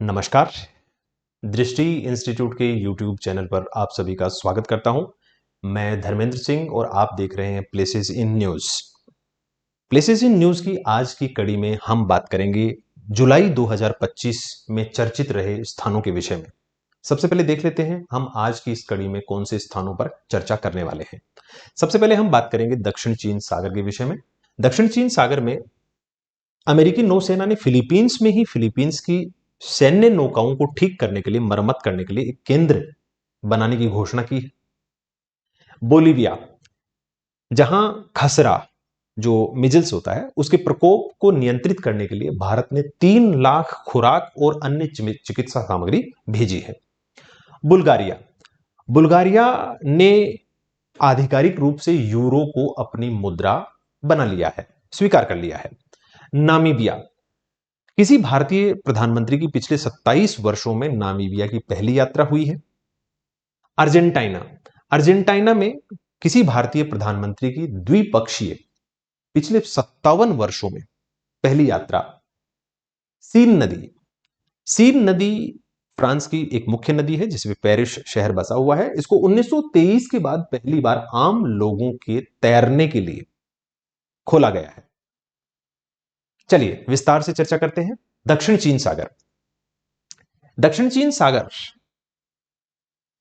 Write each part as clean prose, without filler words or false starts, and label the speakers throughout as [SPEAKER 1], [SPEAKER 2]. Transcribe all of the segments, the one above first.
[SPEAKER 1] नमस्कार। दृष्टि इंस्टीट्यूट के यूट्यूब चैनल पर आप सभी का स्वागत करता हूं। मैं धर्मेंद्र सिंह और आप देख रहे हैं places in news. Places in news की आज की कड़ी में हम बात करेंगे जुलाई 2025 में चर्चित रहे स्थानों के विषय में। सबसे पहले देख लेते हैं हम आज की इस कड़ी में कौन से स्थानों पर चर्चा करने वाले हैं। सबसे पहले हम बात करेंगे दक्षिण चीन सागर के विषय में। दक्षिण चीन सागर में अमेरिकी नौसेना ने फिलीपींस की सैन्य नौकाओं को ठीक करने के लिए, मरम्मत करने के लिए एक केंद्र बनाने की घोषणा की है। बोलीविया, जहां खसरा जो मिजल्स होता है उसके प्रकोप को नियंत्रित करने के लिए भारत ने 3 लाख खुराक और अन्य चिकित्सा सामग्री भेजी है। बुल्गारिया, बुल्गारिया ने आधिकारिक रूप से यूरो को अपनी मुद्रा बना लिया है, स्वीकार कर लिया है। नामीबिया, किसी भारतीय प्रधानमंत्री की पिछले 27 वर्षों में नामीबिया की पहली यात्रा हुई है। अर्जेंटीना, अर्जेंटीना में किसी भारतीय प्रधानमंत्री की द्विपक्षीय पिछले 57 वर्षों में पहली यात्रा। सीन नदी, सीन नदी फ्रांस की एक मुख्य नदी है जिसमें पेरिस शहर बसा हुआ है। इसको 1923 के बाद पहली बार आम लोगों के तैरने के लिए खोला गया है। चलिए विस्तार से चर्चा करते हैं। दक्षिण चीन सागर, दक्षिण चीन सागर,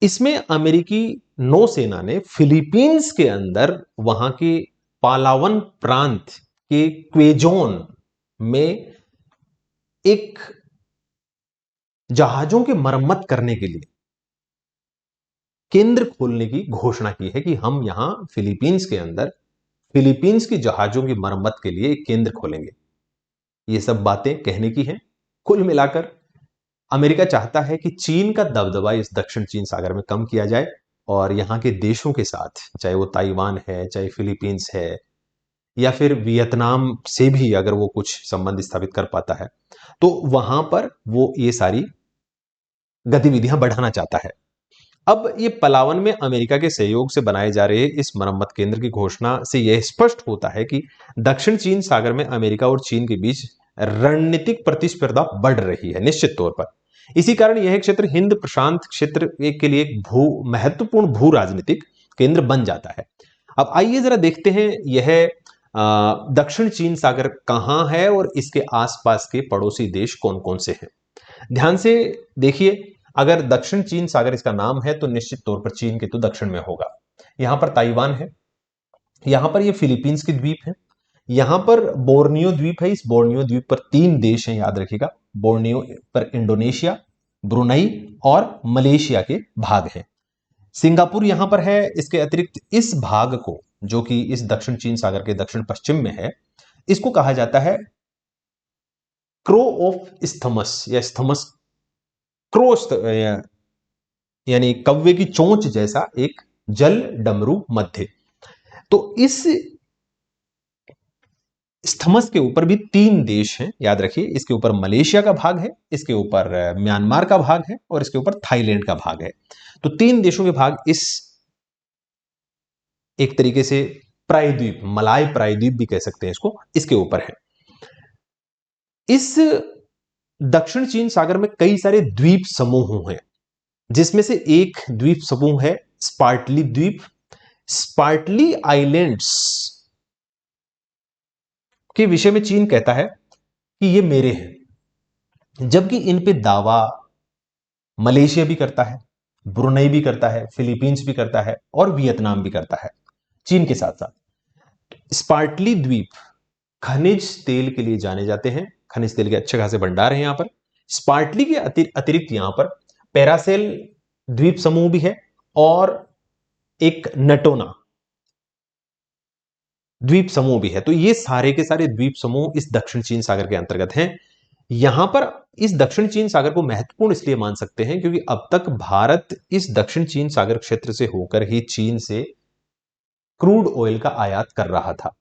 [SPEAKER 1] इसमें अमेरिकी नौसेना ने फिलीपींस के अंदर वहां के पालावन प्रांत के क्वेजोन में एक जहाजों की मरम्मत करने के लिए केंद्र खोलने की घोषणा की है कि हम यहां फिलीपींस के अंदर फिलीपींस की जहाजों की मरम्मत के लिए एक केंद्र खोलेंगे। ये सब बातें कहने की हैं। कुल मिलाकर अमेरिका चाहता है कि चीन का दबदबा इस दक्षिण चीन सागर में कम किया जाए और यहां के देशों के साथ, चाहे वो ताइवान है, चाहे फिलीपींस है, या फिर वियतनाम से भी अगर वो कुछ संबंध स्थापित कर पाता है तो वहां पर वो ये सारी गतिविधियां बढ़ाना चाहता है। अब ये पलावन में अमेरिका के सहयोग से बनाए जा रहे इस मरम्मत केंद्र की घोषणा से यह स्पष्ट होता है कि दक्षिण चीन सागर में अमेरिका और चीन के बीच रणनीतिक प्रतिस्पर्धा बढ़ रही है निश्चित तौर पर। इसी कारण यह क्षेत्र हिंद प्रशांत क्षेत्र के लिए एक महत्वपूर्ण भू राजनीतिक केंद्र बन जाता है। अब आइए जरा देखते हैं यह दक्षिण चीन सागर कहां है और इसके आसपास के पड़ोसी देश कौन कौन से हैं। ध्यान से देखिए, अगर दक्षिण चीन सागर इसका नाम है तो निश्चित तौर पर चीन के तो दक्षिण में होगा। यहां पर ताइवान है, यहां पर ये फिलीपींस के द्वीप है, यहां पर बोर्नियो द्वीप है। इस बोर्नियो द्वीप पर 3 देश हैं, याद रखिएगा। बोर्नियो पर इंडोनेशिया, ब्रुनई और मलेशिया के भाग हैं। सिंगापुर यहां पर है। इसके अतिरिक्त इस भाग को, जो कि इस दक्षिण चीन सागर के दक्षिण पश्चिम में है, इसको कहा जाता है क्रो ऑफ स्थमस या स्थमस क्रो, यानी कव्वे की चोंच जैसा एक जल डमरू मध्य। तो इस स्थमस के ऊपर भी 3 देश हैं, याद रखिए। इसके ऊपर मलेशिया का भाग है, इसके ऊपर म्यांमार का भाग है और इसके ऊपर थाईलैंड का भाग है। तो 3 देशों के भाग इस एक तरीके से प्रायद्वीप, मलाय प्रायद्वीप भी कह सकते हैं इसको, इसके ऊपर है। इस दक्षिण चीन सागर में कई सारे द्वीप समूह हैं, जिसमें से एक द्वीप समूह है स्पार्टली द्वीप। स्पार्टली आइलैंड्स के विषय में चीन कहता है कि ये मेरे हैं, जबकि इन पे दावा मलेशिया भी करता है, ब्रुनई भी करता है, फिलीपींस भी करता है और वियतनाम भी करता है चीन के साथ साथ। स्पार्टली द्वीप खनिज तेल के लिए जाने जाते हैं, खनिज तेल के अच्छे खासे भंडार हैं यहां पर। स्पार्टली के अतिरिक्त यहां पर पैरासेल द्वीप समूह भी है और एक नटोना द्वीप समूह भी है। तो ये सारे के सारे द्वीप समूह इस दक्षिण चीन सागर के अंतर्गत हैं। यहां पर इस दक्षिण चीन सागर को महत्वपूर्ण इसलिए मान सकते हैं क्योंकि अब तक भारत इस दक्षिण चीन सागर क्षेत्र से होकर ही चीन से क्रूड ऑयल का आयात कर रहा था।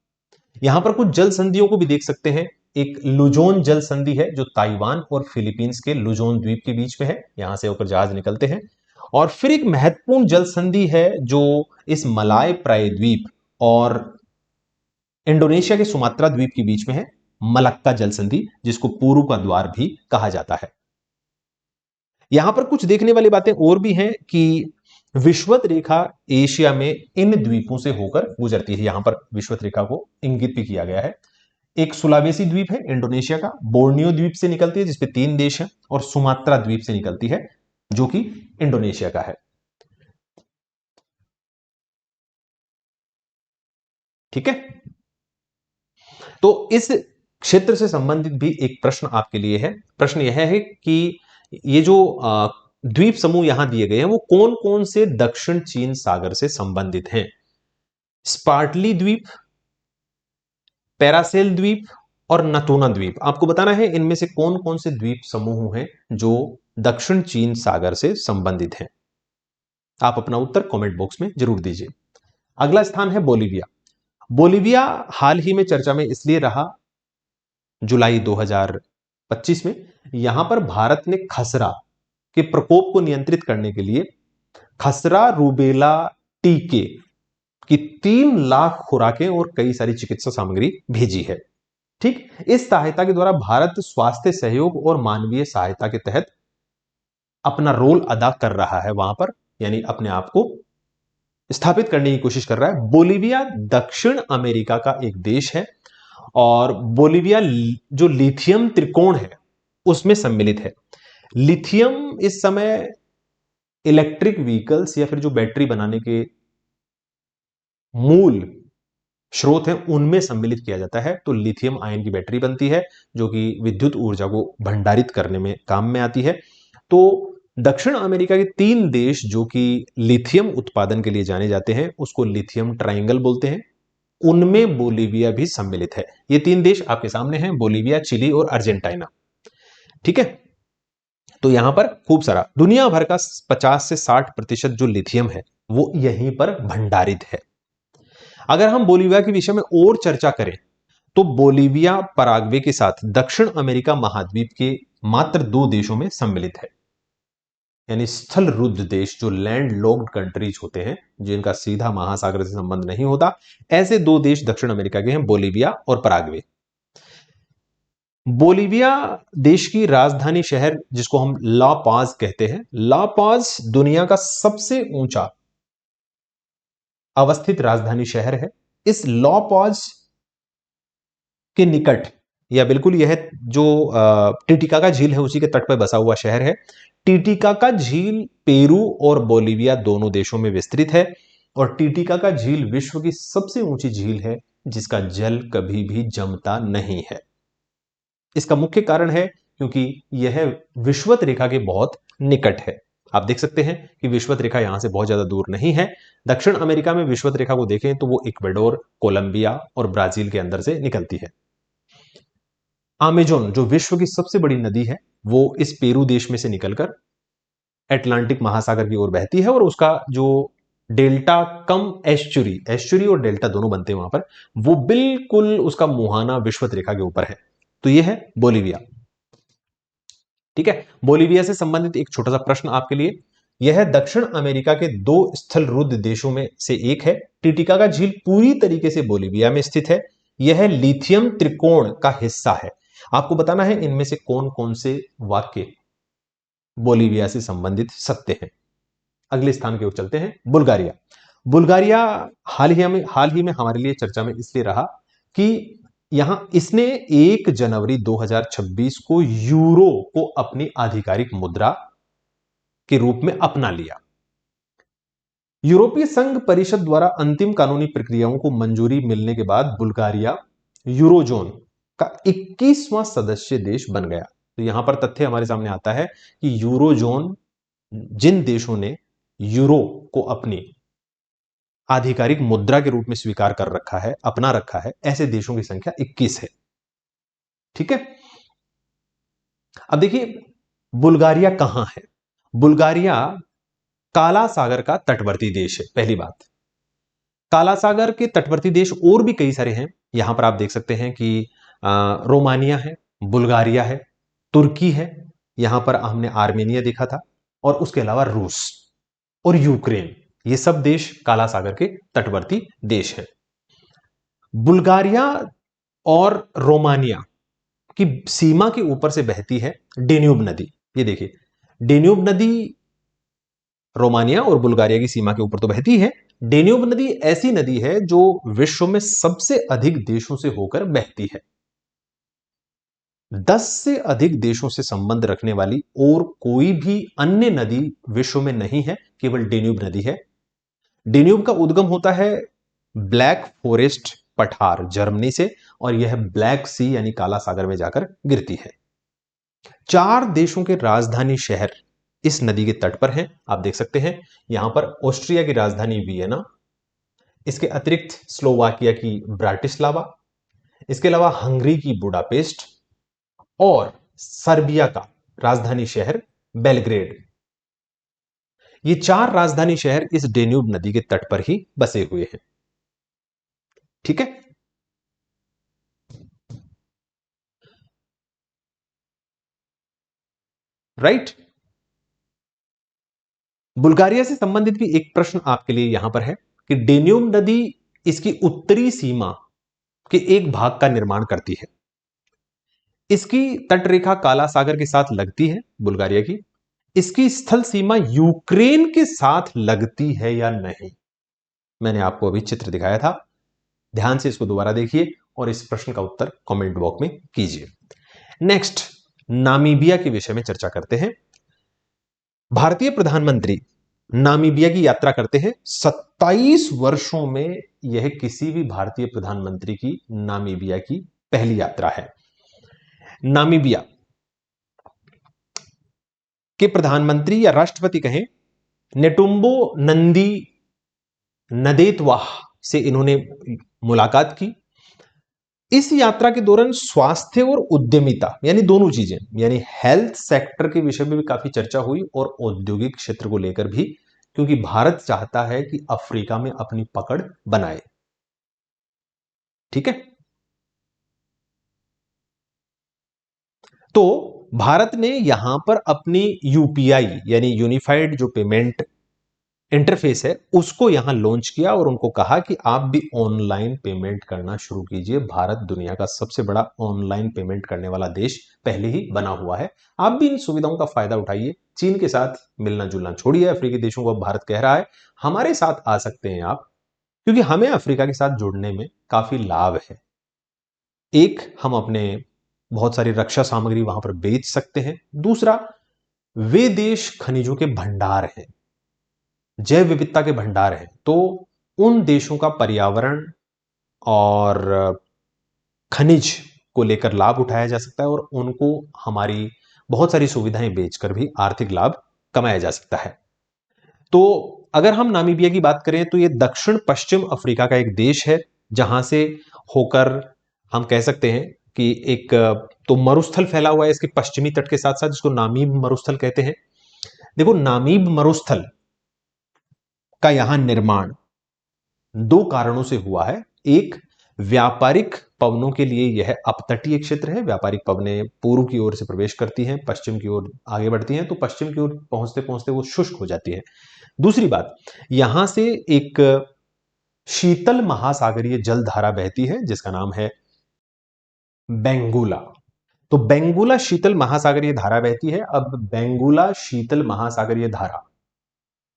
[SPEAKER 1] यहां पर कुछ जल संधियों को भी देख सकते हैं। एक लुजोन जल संधि है जो ताइवान और फिलीपींस के लुजोन द्वीप के बीच में है, यहां से होकर जहाज निकलते हैं। और फिर एक महत्वपूर्ण जल संधि है जो इस मलाय प्रायद्वीप और इंडोनेशिया के सुमात्रा द्वीप के बीच में है, मलक्का जल संधि, जिसको पूर्व का द्वार भी कहा जाता है। यहां पर कुछ देखने वाली बातें और भी हैं कि विषुवत रेखा एशिया में इन द्वीपों से होकर गुजरती है। यहां पर विषुवत रेखा को इंगित भी किया गया है। एक सुलावेसी द्वीप है इंडोनेशिया का, बोर्नियो द्वीप से निकलती है जिसपे 3 देश हैं, और सुमात्रा द्वीप से निकलती है जो कि इंडोनेशिया का है। ठीक है, तो इस क्षेत्र से संबंधित भी एक प्रश्न आपके लिए है। प्रश्न यह है कि ये जो द्वीप समूह यहां दिए गए हैं वो कौन कौन से दक्षिण चीन सागर से संबंधित हैं? स्पार्टली द्वीप, पैरासेल द्वीप और नतूना द्वीप। आपको बताना है इनमें से कौन कौन से द्वीप समूह हैं जो दक्षिण चीन सागर से संबंधित हैं। आप अपना उत्तर कमेंट बॉक्स में जरूर दीजिए। अगला स्थान है बोलीविया। बोलीविया हाल ही में चर्चा में इसलिए रहा जुलाई 2025 में, यहां पर भारत ने खसरा के प्रकोप को नियंत्रित करने के लिए खसरा रूबेला टीके की 3 लाख खुराकें और कई सारी चिकित्सा सामग्री भेजी है। ठीक, इस सहायता के द्वारा भारत स्वास्थ्य सहयोग और मानवीय सहायता के तहत अपना रोल अदा कर रहा है वहां पर, यानी अपने आप को स्थापित करने की कोशिश कर रहा है। बोलीविया दक्षिण अमेरिका का एक देश है और बोलीविया जो लिथियम त्रिकोण है उसमें सम्मिलित है। लिथियम इस समय इलेक्ट्रिक व्हीकल्स या फिर जो बैटरी बनाने के मूल स्रोत हैं उनमें सम्मिलित किया जाता है। तो लिथियम आयन की बैटरी बनती है जो कि विद्युत ऊर्जा को भंडारित करने में काम में आती है। तो दक्षिण अमेरिका के 3 देश जो कि लिथियम उत्पादन के लिए जाने जाते हैं उसको लिथियम ट्रायंगल बोलते हैं, उनमें बोलीविया भी सम्मिलित है। ये 3 देश आपके सामने हैं, बोलीविया, चिली और अर्जेंटीना। ठीक है, तो यहां पर खूब सारा दुनिया भर का 50 से 60% जो लिथियम है वो यहीं पर भंडारित है। अगर हम बोलीविया के विषय में और चर्चा करें तो बोलीविया पराग्वे के साथ दक्षिण अमेरिका महाद्वीप के मात्र 2 देशों में सम्मिलित है, यानी स्थल रुद्ध देश जो लैंड लॉक्ड कंट्रीज होते हैं जिनका सीधा महासागर से संबंध नहीं होता, ऐसे 2 देश दक्षिण अमेरिका के हैं, बोलीविया और पराग्वे। बोलीविया देश की राजधानी शहर जिसको हम ला पाज कहते हैं, ला पाज दुनिया का सबसे ऊंचा अवस्थित राजधानी शहर है। इस ला पाज के निकट या बिल्कुल यह जो टिटिकाका झील है उसी के तट पर बसा हुआ शहर है। टिटिकाका झील पेरू और बोलीविया दोनों देशों में विस्तृत है और टिटिकाका झील विश्व की सबसे ऊंची झील है जिसका जल कभी भी जमता नहीं है। इसका मुख्य कारण है क्योंकि यह विषुवत रेखा के बहुत निकट है। आप देख सकते हैं कि विषुवत रेखा यहां से बहुत ज्यादा दूर नहीं है। दक्षिण अमेरिका में विषुवत रेखा को देखें तो वो इक्वेडोर, कोलंबिया और ब्राजील के अंदर से निकलती है। अमेजोन जो विश्व की सबसे बड़ी नदी है वो इस पेरू देश में से निकलकर अटलांटिक महासागर की ओर बहती है और उसका जो डेल्टा कम एस्चुरी और डेल्टा दोनों बनते हैं वहां पर, वो बिल्कुल उसका मुहाना विषुवत रेखा के ऊपर है। तो यह है बोलीविया। ठीक है, बोलीविया से संबंधित एक छोटा सा प्रश्न आपके लिए। यह दक्षिण अमेरिका के 2 स्थल रुद्ध देशों में से एक है। टिटिकाका झील पूरी तरीके से बोलीविया में स्थित है। यह लिथियम त्रिकोण का हिस्सा है। आपको बताना है इनमें से कौन कौन से वाक्य बोलीविया से संबंधित सत्य हैं। अगले स्थान की ओर चलते हैं, बुल्गारिया। बुल्गारिया हाल ही में हमारे लिए चर्चा में इसलिए रहा कि यहां इसने 1 जनवरी 2026 को यूरो को अपनी आधिकारिक मुद्रा के रूप में अपना लिया। यूरोपीय संघ परिषद द्वारा अंतिम कानूनी प्रक्रियाओं को मंजूरी मिलने के बाद बुल्गारिया यूरोजोन का 21वां सदस्य देश बन गया। तो यहां पर तथ्य हमारे सामने आता है कि यूरोजोन जिन देशों ने यूरो को अपनी आधिकारिक मुद्रा के रूप में स्वीकार कर रखा है, अपना रखा है, ऐसे देशों की संख्या 21 है। ठीक है, अब देखिए बुल्गारिया कहां है। बुल्गारिया काला सागर का तटवर्ती देश है। पहली बात, काला सागर के तटवर्ती देश और भी कई सारे हैं। यहां पर आप देख सकते हैं कि रोमानिया है, बुल्गारिया है, तुर्की है, यहां पर हमने आर्मेनिया देखा था, और उसके अलावा रूस और यूक्रेन, ये सब देश काला सागर के तटवर्ती देश हैं। बुल्गारिया और रोमानिया की सीमा के ऊपर से बहती है डेन्यूब नदी। ये देखिए डेन्यूब नदी रोमानिया और बुल्गारिया की सीमा के ऊपर तो बहती है। डेन्यूब नदी ऐसी नदी है जो विश्व में सबसे अधिक देशों से होकर बहती है। 10 से अधिक देशों से संबंध रखने वाली और कोई भी अन्य नदी विश्व में नहीं है, केवल डेन्यूब नदी है। डेन्यूब का उद्गम होता है ब्लैक फॉरेस्ट पठार जर्मनी से, और यह ब्लैक सी यानी काला सागर में जाकर गिरती है। 4 देशों के राजधानी शहर इस नदी के तट पर हैं। आप देख सकते हैं यहां पर ऑस्ट्रिया की राजधानी वियना, इसके अतिरिक्त स्लोवाकिया की ब्राटिस्लावा, इसके अलावा हंगरी की बुडापेस्ट और सर्बिया का राजधानी शहर बेलग्रेड। ये 4 राजधानी शहर इस डेन्यूब नदी के तट पर ही बसे हुए हैं। ठीक है। राइट। बुल्गारिया से संबंधित भी एक प्रश्न आपके लिए यहां पर है कि डेन्यूब नदी इसकी उत्तरी सीमा के एक भाग का निर्माण करती है। इसकी तटरेखा काला सागर के साथ लगती है बुल्गारिया की। इसकी स्थल सीमा यूक्रेन के साथ लगती है या नहीं, मैंने आपको अभी चित्र दिखाया था, ध्यान से इसको दोबारा देखिए और इस प्रश्न का उत्तर कमेंट बॉक्स में कीजिए। नेक्स्ट, नामीबिया के विषय में चर्चा करते हैं। भारतीय प्रधानमंत्री नामीबिया की यात्रा करते हैं। 27 वर्षों में यह किसी भी भारतीय प्रधानमंत्री की नामीबिया की पहली यात्रा है। नामीबिया के प्रधानमंत्री या राष्ट्रपति कहें, नेटुम्बो नंदी नदेतवाह से इन्होंने मुलाकात की। इस यात्रा के दौरान स्वास्थ्य और उद्यमिता यानी दोनों चीजें, यानी हेल्थ सेक्टर के विषय में भी काफी चर्चा हुई और औद्योगिक क्षेत्र को लेकर भी, क्योंकि भारत चाहता है कि अफ्रीका में अपनी पकड़ बनाए। ठीक है। तो भारत ने यहां पर अपनी यूपीआई यानी यूनिफाइड जो पेमेंट इंटरफेस है उसको यहां लॉन्च किया और उनको कहा कि आप भी ऑनलाइन पेमेंट करना शुरू कीजिए। भारत दुनिया का सबसे बड़ा ऑनलाइन पेमेंट करने वाला देश पहले ही बना हुआ है, आप भी इन सुविधाओं का फायदा उठाइए। चीन के साथ मिलना जुलना छोड़िए, अफ्रीकी देशों को अब भारत कह रहा है हमारे साथ आ सकते हैं आप, क्योंकि हमें अफ्रीका के साथ जुड़ने में काफी लाभ है। एक, हम अपने बहुत सारी रक्षा सामग्री वहां पर बेच सकते हैं। दूसरा, वे देश खनिजों के भंडार हैं, जैव विविधता के भंडार हैं, तो उन देशों का पर्यावरण और खनिज को लेकर लाभ उठाया जा सकता है और उनको हमारी बहुत सारी सुविधाएं बेचकर भी आर्थिक लाभ कमाया जा सकता है। तो अगर हम नामीबिया की बात करें तो यह दक्षिण पश्चिम अफ्रीका का एक देश है, जहां से होकर हम कह सकते हैं कि एक तो मरुस्थल फैला हुआ है इसके पश्चिमी तट के साथ साथ, जिसको नामीब मरुस्थल कहते हैं। देखो, नामीब मरुस्थल का यहां निर्माण 2 कारणों से हुआ है। एक, व्यापारिक पवनों के लिए यह अपतटीय क्षेत्र है। व्यापारिक पवनें पूर्व की ओर से प्रवेश करती हैं, पश्चिम की ओर आगे बढ़ती हैं, तो पश्चिम की ओर पहुंचते पहुंचते वो शुष्क हो जाती है। दूसरी बात, यहां से एक शीतल महासागरीय जलधारा बहती है जिसका नाम है बेंगुला। तो बेंगुला शीतल महासागरीय धारा बहती है। अब बेंगुला शीतल महासागरीय धारा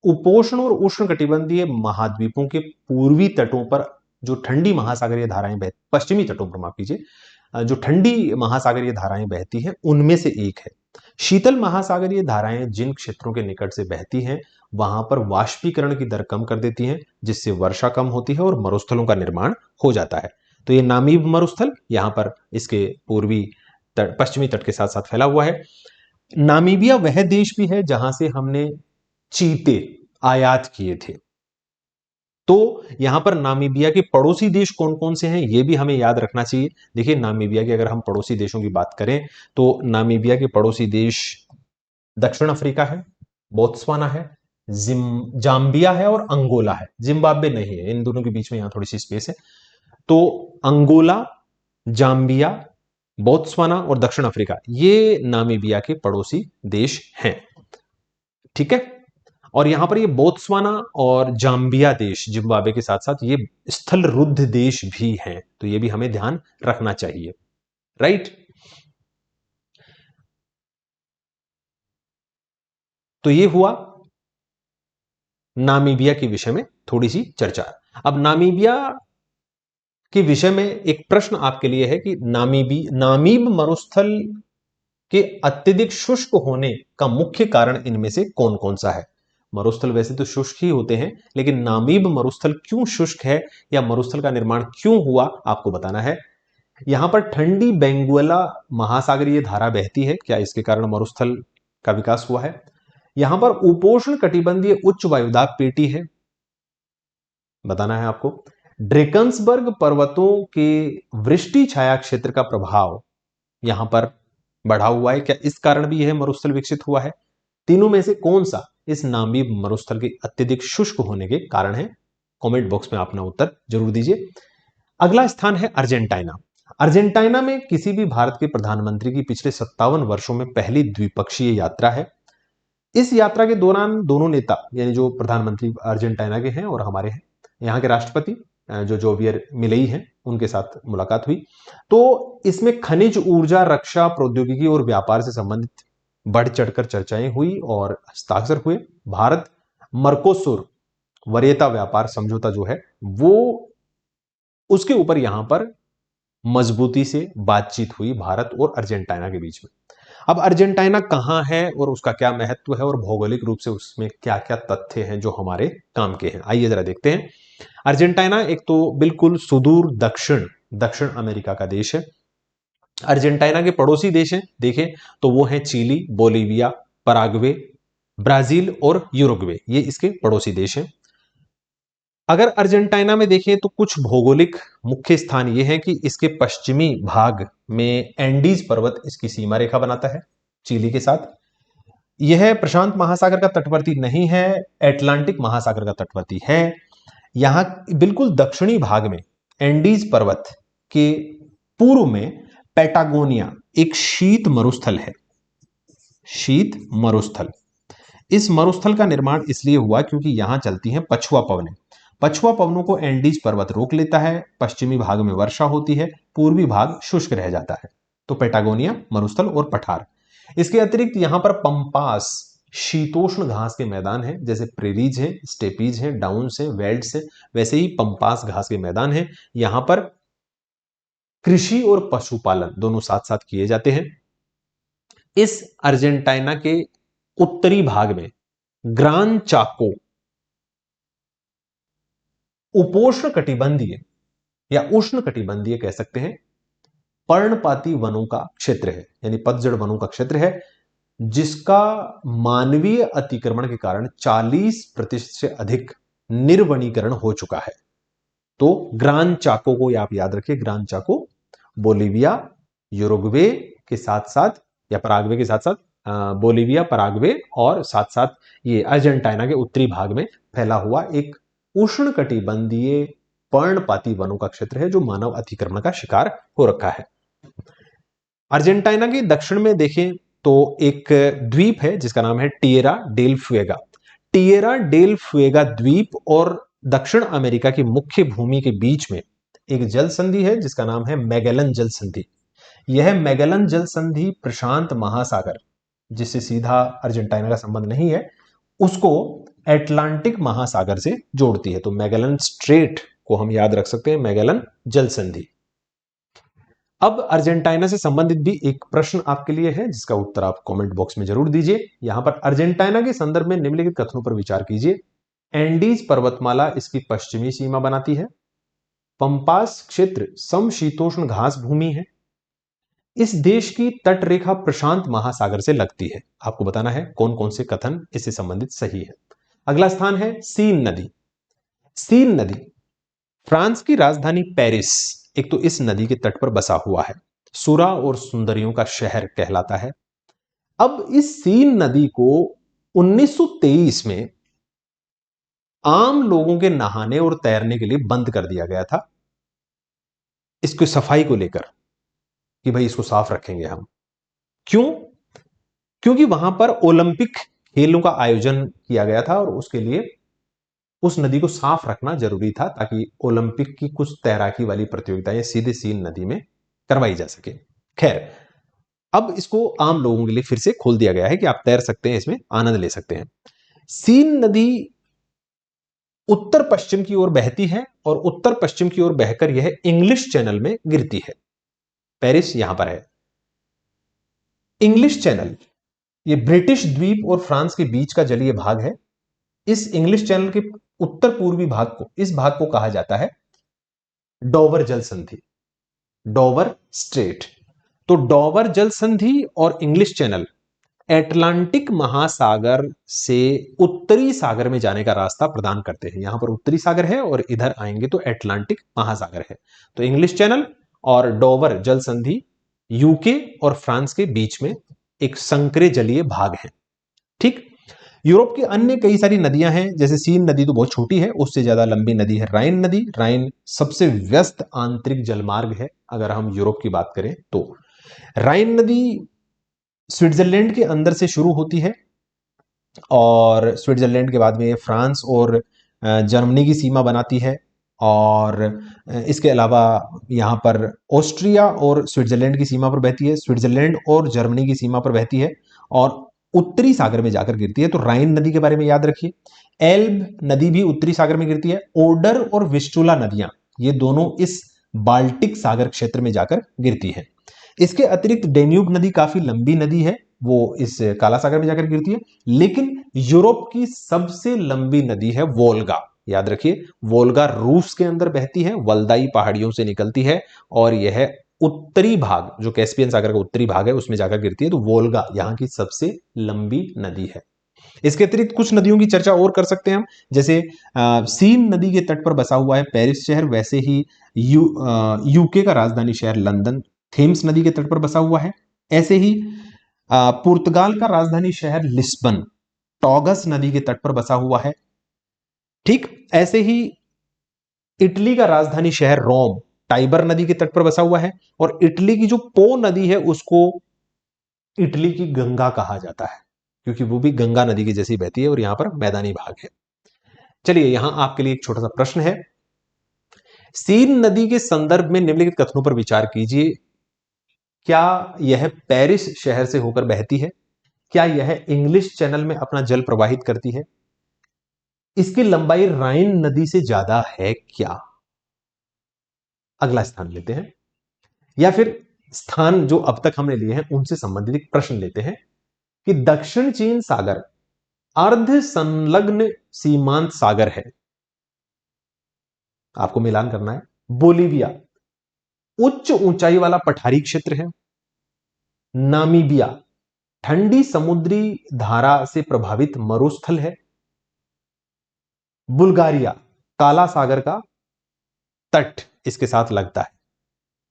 [SPEAKER 1] उपोष्ण और उष्ण कटिबंधीय महाद्वीपों के पूर्वी तटों पर जो ठंडी महासागरीय धाराएं बहती, पश्चिमी तटों पर माफ कीजिए, जो ठंडी महासागरीय धाराएं बहती हैं उनमें से एक है। शीतल महासागरीय धाराएं जिन क्षेत्रों के निकट से बहती हैं वहां पर वाष्पीकरण की दर कम कर देती हैं, जिससे वर्षा कम होती है और मरुस्थलों का निर्माण हो जाता है। तो ये नामीब मरुस्थल यहां पर इसके पूर्वी तट, पश्चिमी तट के साथ साथ फैला हुआ है। नामीबिया वह देश भी है जहां से हमने चीते आयात किए थे। तो यहां पर नामीबिया के पड़ोसी देश कौन कौन से हैं यह भी हमें याद रखना चाहिए। देखिए, नामीबिया के अगर हम पड़ोसी देशों की बात करें तो नामीबिया के पड़ोसी देश दक्षिण अफ्रीका है, बोत्सवाना है, जाम्बिया है और अंगोला है। जिम्बाब्वे नहीं है, इन दोनों के बीच में यहां थोड़ी सी स्पेस है। तो अंगोला, जाम्बिया, बोत्सवाना और दक्षिण अफ्रीका ये नामीबिया के पड़ोसी देश हैं। ठीक है। और यहां पर ये बोत्सवाना और जाम्बिया देश जिम्बाब्वे के साथ साथ ये स्थल रुद्ध देश भी हैं, तो ये भी हमें ध्यान रखना चाहिए। राइट। तो ये हुआ नामीबिया के विषय में थोड़ी सी चर्चा। अब नामीबिया के विषय में एक प्रश्न आपके लिए है कि नामीब मरुस्थल के अत्यधिक शुष्क होने का मुख्य कारण इनमें से कौन कौन सा है। मरुस्थल वैसे तो शुष्क ही होते हैं, लेकिन नामीब मरुस्थल क्यों शुष्क है या मरुस्थल का निर्माण क्यों हुआ, आपको बताना है। यहां पर ठंडी बेंगुएला महासागरीय धारा बहती है, क्या इसके कारण मरुस्थल का विकास हुआ है। यहां पर उपोष्ण कटिबंधीय उच्च वायुदाब पेटी है, बताना है आपको। ड्रेकन्सबर्ग पर्वतों के वृष्टि छाया क्षेत्र का प्रभाव यहां पर बढ़ा हुआ है, क्या इस कारण भी यह मरुस्थल विकसित हुआ है। तीनों में से कौन सा इस नामीब मरुस्थल के अत्यधिक शुष्क होने के कारण है। कमेंट बॉक्स में अपना उत्तर जरूर दीजिए। अगला स्थान है अर्जेंटीना। अर्जेंटीना में किसी भी भारत के प्रधानमंत्री की पिछले 57 वर्षों में पहली द्विपक्षीय यात्रा है। इस यात्रा के दौरान दोनों नेता यानी जो प्रधानमंत्री अर्जेंटीना के हैं और हमारे हैं यहाँ के राष्ट्रपति जो जोवियर मिलेई हैं, उनके साथ मुलाकात हुई। तो इसमें खनिज ऊर्जा, रक्षा, प्रौद्योगिकी और व्यापार से संबंधित बढ़ चढ़कर चर्चाएं हुई और हस्ताक्षर हुए। भारत मर्कोसुर वरीयता व्यापार समझौता जो है वो उसके ऊपर यहां पर मजबूती से बातचीत हुई भारत और अर्जेंटीना के बीच में। अब अर्जेंटीना कहां है और उसका क्या महत्व है और भौगोलिक रूप से उसमें क्या क्या तथ्य हैं जो हमारे काम के हैं, आइए जरा देखते हैं। अर्जेंटीना एक तो बिल्कुल सुदूर दक्षिण अमेरिका का देश है। अर्जेंटीना के पड़ोसी देश हैं देखें तो वो हैं चिली, बोलीविया, पराग्वे, ब्राजील और यूरुग्वे, ये इसके पड़ोसी देश हैं। अगर अर्जेंटीना में देखें तो कुछ भौगोलिक मुख्य स्थान ये हैं कि इसके पश्चिमी भाग में एंडीज पर्वत इसकी सीमा रेखा बनाता है चिली के साथ। यह प्रशांत महासागर का तटवर्ती नहीं है, अटलांटिक महासागर का तटवर्ती है। यहां बिल्कुल दक्षिणी भाग में एंडीज पर्वत के पूर्व में पैटागोनिया एक शीत मरुस्थल है, शीत मरुस्थल। इस मरुस्थल का निर्माण इसलिए हुआ क्योंकि यहां चलती हैं पछुआ पवनें। पछुआ पवनों को एंडीज पर्वत रोक लेता है, पश्चिमी भाग में वर्षा होती है, पूर्वी भाग शुष्क रह जाता है। तो पैटागोनिया, मरुस्थल और पठार। इसके अतिरिक्त यहां पर पंपास शीतोष्ण घास के मैदान हैं, जैसे प्रेरीज हैं, स्टेपीज हैं, डाउन्स हैं, वेल्ड्स हैं, वैसे ही पंपास घास के मैदान हैं। यहां पर कृषि और पशुपालन दोनों साथ साथ किए जाते हैं। इस अर्जेंटीना के उत्तरी भाग में ग्रान चाको उपोष्ण कटिबंधीय या उष्ण कटिबंधीय कह सकते हैं पर्णपाती वनों का क्षेत्र है, यानी पतझड़ वनों का क्षेत्र है, जिसका मानवीय अतिक्रमण के कारण 40% से अधिक निर्वनीकरण हो चुका है। तो ग्रान चाको को आप याद रखिए, ग्रान चाको बोलीविया, यूरुग्वे के साथ साथ या पराग्वे के साथ साथ बोलीविया, पराग्वे और साथ साथ ये अर्जेंटीना के उत्तरी भाग में फैला हुआ एक उष्णकटिबंधीय पर्णपाती वनों का क्षेत्र है जो मानव अतिक्रमण का शिकार हो रखा है। अर्जेंटीना के दक्षिण में देखें तो एक द्वीप है जिसका नाम है टिएरा डेल फ्यूएगा। टिएरा डेल फ्यूएगा द्वीप और दक्षिण अमेरिका की मुख्य भूमि के बीच में एक जल संधि है जिसका नाम है मैगेलन जल संधि। यह मैगेलन जल संधि प्रशांत महासागर, जिससे सीधा अर्जेंटीना का संबंध नहीं है, उसको अटलांटिक महासागर से जोड़ती है। तो मैगेलन स्ट्रेट को हम याद रख सकते हैं, मैगेलन जल संधि। अब अर्जेंटीना से संबंधित भी एक प्रश्न आपके लिए है जिसका उत्तर आप कमेंट बॉक्स में जरूर दीजिए। यहां पर अर्जेंटीना के संदर्भ में निम्नलिखित कथनों पर विचार कीजिए। एंडीज पर्वतमाला इसकी पश्चिमी सीमा बनाती है। पंपास क्षेत्र समशीतोष्ण घास भूमि है। इस देश की तट रेखा प्रशांत महासागर से लगती है। आपको बताना है कौन कौन से कथन इससे संबंधित सही है। अगला स्थान है सीन नदी। सीन नदी फ्रांस की राजधानी पेरिस एक तो इस नदी के तट पर बसा हुआ है, सुरा और सुंदरियों का शहर कहलाता है। अब इस सीन नदी को 1923 में आम लोगों के नहाने और तैरने के लिए बंद कर दिया गया था, इसकी सफाई को लेकर कि भाई इसको साफ रखेंगे हम। क्यों? क्योंकि वहां पर ओलंपिक खेलों का आयोजन किया गया था और उसके लिए उस नदी को साफ रखना जरूरी था ताकि ओलंपिक की कुछ तैराकी वाली प्रतियोगिताएं सीधे सीन नदी में करवाई जा सके। खैर, अब इसको आम लोगों के लिए फिर से खोल दिया गया है कि आप तैर सकते हैं, इसमें आनंद ले सकते हैं। सीन नदी उत्तर पश्चिम की ओर बहती है और उत्तर पश्चिम की ओर बहकर यह इंग्लिश चैनल में गिरती है। पेरिस यहां पर है। इंग्लिश चैनल ये ब्रिटिश द्वीप और फ्रांस के बीच का जलीय भाग है। इस इंग्लिश चैनल के उत्तर पूर्वी भाग को, इस भाग को कहा जाता है डोवर जल संधि, डोवर स्ट्रेट। तो डोवर जल संधि और इंग्लिश चैनल एटलांटिक महासागर से उत्तरी सागर में जाने का रास्ता प्रदान करते हैं। यहां पर उत्तरी सागर है और इधर आएंगे तो एटलांटिक महासागर है। तो इंग्लिश चैनल और डोवर जल संधि यूके और फ्रांस के बीच में एक संकरे जलीय भाग है। ठीक। यूरोप की अन्य कई सारी नदियां हैं, जैसे सीन नदी तो बहुत छोटी है, उससे ज्यादा लंबी नदी है राइन नदी। राइन सबसे व्यस्त आंतरिक जलमार्ग है अगर हम यूरोप की बात करें तो। राइन नदी स्विट्जरलैंड के अंदर से शुरू होती है और स्विट्जरलैंड के बाद में ये फ्रांस और जर्मनी की सीमा बनाती है। और इसके अलावा यहाँ पर ऑस्ट्रिया और स्विट्जरलैंड की सीमा पर बहती है, स्विट्जरलैंड और जर्मनी की सीमा पर बहती है और उत्तरी सागर में जाकर गिरती है। तो राइन नदी के बारे में याद रखिए। एल्ब नदी भी उत्तरी सागर में गिरती है। ओडर और विस्टुला नदियां ये दोनों इस बाल्टिक सागर क्षेत्र में जाकर गिरती है। इसके अतिरिक्त डेन्यूब नदी काफी लंबी नदी है, वो इस काला सागर में जाकर गिरती है। लेकिन यूरोप की सबसे लंबी नदी है वोल्गा। याद रखिए, वोल्गा रूस के अंदर बहती है, वल्दाई पहाड़ियों से निकलती है और यह उत्तरी भाग, जो कैस्पियन सागर का उत्तरी भाग है, उसमें जाकर गिरती है। तो वोल्गा यहां की सबसे लंबी नदी है। इसके अतिरिक्त कुछ नदियों की चर्चा और कर सकते हैं हम, जैसे सीन नदी के तट पर बसा हुआ है पेरिस शहर, वैसे ही यूके का राजधानी शहर लंदन थेम्स नदी के तट पर बसा हुआ है। ऐसे ही पुर्तगाल का राजधानी शहर लिस्बन टॉगस नदी के तट पर बसा हुआ है। ठीक। ऐसे ही इटली का राजधानी शहर रोम टाइबर नदी के तट पर बसा हुआ है और इटली की जो पो नदी है उसको इटली की गंगा कहा जाता है, क्योंकि वो भी गंगा नदी की जैसी बहती है और यहां पर मैदानी भाग है। चलिए, यहां आपके लिए एक छोटा सा प्रश्न है। सीन नदी के संदर्भ में निम्नलिखित कथनों पर विचार कीजिए। क्या यह पेरिस शहर से होकर बहती है? क्या यह इंग्लिश चैनल में अपना जल प्रवाहित करती है? इसकी लंबाई राइन नदी से ज्यादा है क्या? अगला स्थान लेते हैं, या फिर स्थान जो अब तक हमने लिए हैं उनसे संबंधित एक प्रश्न लेते हैं कि दक्षिण चीन सागर अर्ध संलग्न सीमांत सागर है। आपको मिलान करना है। बोलीविया उच्च ऊंचाई वाला पठारी क्षेत्र है। नामीबिया ठंडी समुद्री धारा से प्रभावित मरुस्थल है। बुल्गारिया काला सागर का तट इसके साथ लगता है।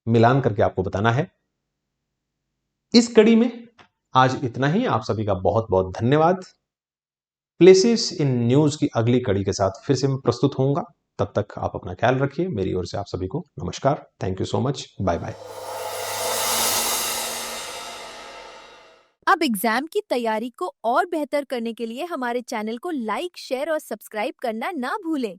[SPEAKER 1] मिलान करके आपको बताना है। इस कड़ी में आज इतना ही। आप सभी का बहुत बहुत धन्यवाद। प्लेसेस इन न्यूज की अगली कड़ी के साथ फिर से मैं प्रस्तुत होऊंगा। तब तक आप अपना ख्याल रखिए। मेरी ओर से आप सभी को नमस्कार। Thank you so much. Bye bye.
[SPEAKER 2] अब एग्जाम की तैयारी को और बेहतर करने के लिए हमारे चैनल को लाइक, शेयर और सब्सक्राइब करना ना भूलें।